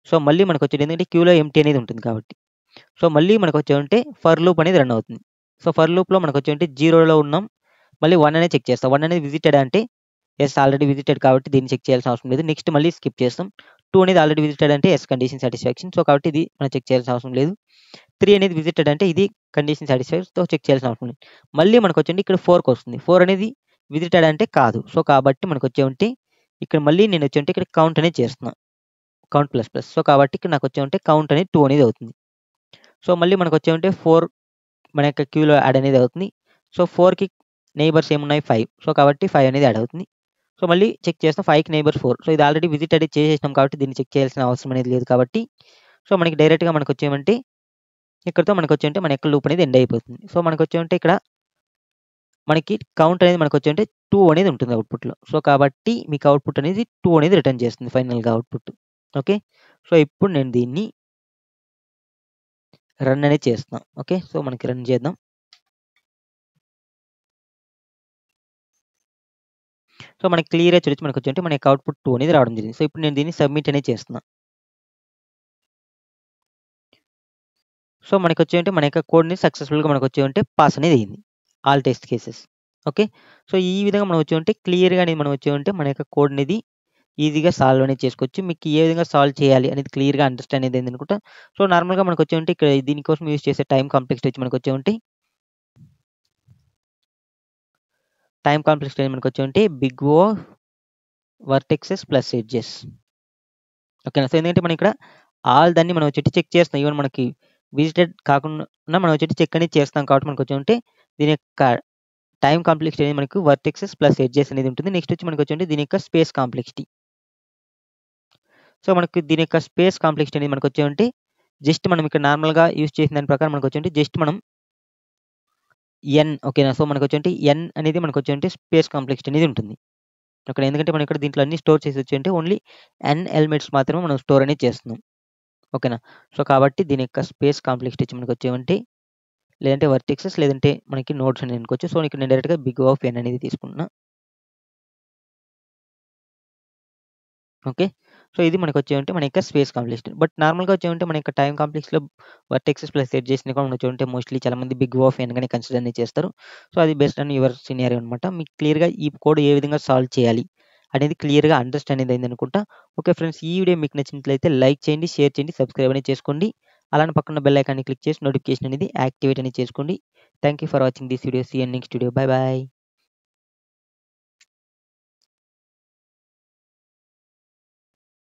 సో, మళ్ళీ మనకొచ్చేది ఎందుకంటే క్యూలో ఎంప్టీ అనేది ఉంటుంది కాబట్టి. సో, మళ్ళీ మనకొచ్చేమంటే ఫర్ లూప్ అనేది రన్ అవుతుంది. సో, ఫర్ లూప్‌లో మనకొచ్చేంటే 0లో ఉన్నాం. మళ్ళీ 1 అనేది చెక్ చేస్తాం. 1 అనేది విజిటెడ్ అంటే యెస్ ఆల్రెడీ విజిటెడ్ కాబట్టి దీన్ని చెక్ చేయాల్సిన అవసరం లేదు. నెక్స్ట్ మళ్ళీ స్కిప్ చేస్తాం. 2 అనేది ఆల్రెడీ విజిటెడ్ అంటే యెస్ కండిషన్ సాటిస్ఫాక్షన్. సో, కాబట్టి ఇది మనం చెక్ చేయాల్సిన అవసరం లేదు. 3 అనేది విజిటెడ్ అంటే ఇది కండిషన్ సాటిస్ఫైడ్. సో, చెక్ చేయాల్సిన అవసరం లేదు. మళ్ళీ మనకొచ్చేండి ఇక్కడ 4కొస్తుంది. 4 అనేది విజిటెడ్ అంటే కాదు. సో, కాబట్టి మనకొచ్చేమంటే ఇక్కడ మళ్ళీ నేను వచ్చేంటే ఇక్కడ కౌంట్ అనేది చేస్తున్నా. Count plus. సో, కాబట్టి ఇక్కడ నాకొచ్చేమంటే కౌంట్ అనేది 2 అనేది అవుతుంది. సో, మళ్ళీ మనకొచ్చేమంటే 4 మన యొక్క క్యూలో యాడ్ అనేది అవుతుంది. సో, 4కి నైబర్స్ ఏమున్నాయి 5. సో, కాబట్టి 5 అనేది యాడ్ అవుతుంది. సో, మళ్ళీ చెక్ చేస్తాం 5కి నైబర్ 4. సో, ఇది ఆల్రెడీ విజిట్ అనేది చేసేసినాం కాబట్టి దీన్ని చెక్ చేయాల్సిన అవసరం అనేది లేదు కాబట్టి సో, మనకి డైరెక్ట్‌గా మనకొచ్చేమంటే ఇక్కడితో మనకొచ్చేంటే మన యొక్క లూప్ అనేది ఎండ్ అయిపోతుంది. సో, మనకొచ్చేమంటే ఇక్కడ మనకి కౌంట్ అనేది మనకొచ్చేంటే 2 అనేది ఉంటుంది అవుట్‌పుట్‌లో. సో, కాబట్టి మీకు అవుట్‌పుట్ అనేది 2 అనేది రిటర్న్ చేస్తుంది ఫైనల్‌గా అవుట్‌పుట్. ఓకే. సో, ఇప్పుడు నేను దీన్ని రన్ అనేది చేస్తున్నాం. ఓకే. సో, మనకి రన్ చేద్దాం. సో, మనకి క్లియర్‌గా చూడొచ్చు మనకొచ్చేంటే మన యొక్క అవుట్‌పుట్ 2 అనేది రావడం జరిగింది. సో, ఇప్పుడు నేను దీన్ని సబ్మిట్ అనేది చేస్తున్నా. సో, మనకొచ్చేంటే మన యొక్క కోడ్‌ని సక్సెస్‌ఫుల్‌గా మనకొచ్చేంటే పాస్ అనేది అయింది. All test cases. Okay. So, ఈ విధంగా మనం వచ్చేంటే క్లియర్‌గా అనేది మనం వచ్చేంటే మన యొక్క కోడ్ అనేది ఈజీగా సాల్వ్ అనేది చేసుకోవచ్చు. మీకు ఏ విధంగా సాల్వ్ చేయాలి అనేది క్లియర్‌గా అండర్‌స్టాండ్ అనేది అయిందనుకుంటా. సో, నార్మల్‌గా మనకొచ్చేంటే ఇక్కడ దీనికోసం యూజ్ చేసే టైమ్ కాంప్లెక్సిటీ వచ్చి మనకొచ్చేంటే బిగ్ ఓ వర్టెక్సెస్ ప్లస్ ఎడ్జెస్. ఓకేనా. సో, ఎందుకంటే మనం ఇక్కడ ఆల్ దాన్ని మనం వచ్చేటి చెక్ చేస్తున్నాం. ఈవెన్ మనకి విజిటెడ్ కాకుండా మనం వచ్చేటి చెక్ అనేది చేస్తాం కాబట్టి మనకొచ్చేంటే దీని యొక్క టైమ్ కాంప్లెక్సిటీ అనేది మనకు వర్టెక్సెస్ ప్లస్ ఎడ్జెస్ అనేది ఉంటుంది. నెక్స్ట్ వచ్చి మనకొచ్చేంటే దీని యొక్క స్పేస్ కాంప్లెక్సిటీ. సో, మనకు దీని యొక్క స్పేస్ కాంప్లెక్సిటీ అనేది మనకొచ్చేంటే జస్ట్ మనం ఇక్కడ నార్మల్‌గా యూజ్ చేసిన దాని ప్రకారం మనకొచ్చేంటే జస్ట్ మనం ఓకేనా. సో, మనకొచ్చేంటే అనేది మనకొచ్చేంటే స్పేస్ కాంప్లెక్సిటీ అనేది ఉంటుంది. ఓకేనా. ఎందుకంటే మనం ఇక్కడ దీంట్లో అన్ని స్టోర్ చేసి వచ్చేంటే ఓన్లీ ఎలిమెంట్స్ మాత్రమే మనం స్టోర్ అనేది చేస్తున్నాం. ఓకేనా. సో, కాబట్టి దీని యొక్క స్పేస్ కాంప్లెక్సిటీ వచ్చి మనకొచ్చేమంటే లేదంటే వర్టెక్సెస్ లేదంటే మనకి నోడ్స్ అని అనుకోవచ్చు. సో, ఇక్కడ నేను డైరెక్ట్‌గా బిగ్ ఓ ఆఫ్ అనేది తీసుకుంటున్నా. ఓకే. సో, ఇది మనకొచ్చేమంటే మన యొక్క స్పేస్ కాంప్లెక్సిటీ. బట్ నార్మల్‌గా వచ్చేమంటే మన యొక్క టైమ్ కాంప్లెక్స్‌లో వర్టెక్సెస్ ప్లస్ ఎడ్జెస్‌ని కూడా మనం వచ్చేమంటే మోస్ట్‌లీ చాలామంది బిగ్ ఓ ఆఫ్ గానే కన్సిడర్ అనేది చేస్తారు. సో, అది బేస్డ్ ఆన్ యువర్ సినారియో అనమాట. మీకు క్లియర్‌గా ఈ కోడ్ ఏ విధంగా సాల్వ్ చేయాలి అనేది క్లియర్‌గా అండర్‌స్టాండ్ అనేది అయిందనుకుంటా. ఓకే ఫ్రెండ్స్, ఈ వీడియో మీకు నచ్చినట్లయితే లైక్ చేయండి, షేర్ చేయండి, సబ్స్క్రైబ్ అనేది చేసుకోండి. అలానే పక్కన బెల్ ఐకాన్‌ని క్లిక్ చేసి నోటిఫికేషన్ అనేది యాక్టివేట్ అనేది చేసుకోండి. Thank you for watching this video. See you in next video. Bye by.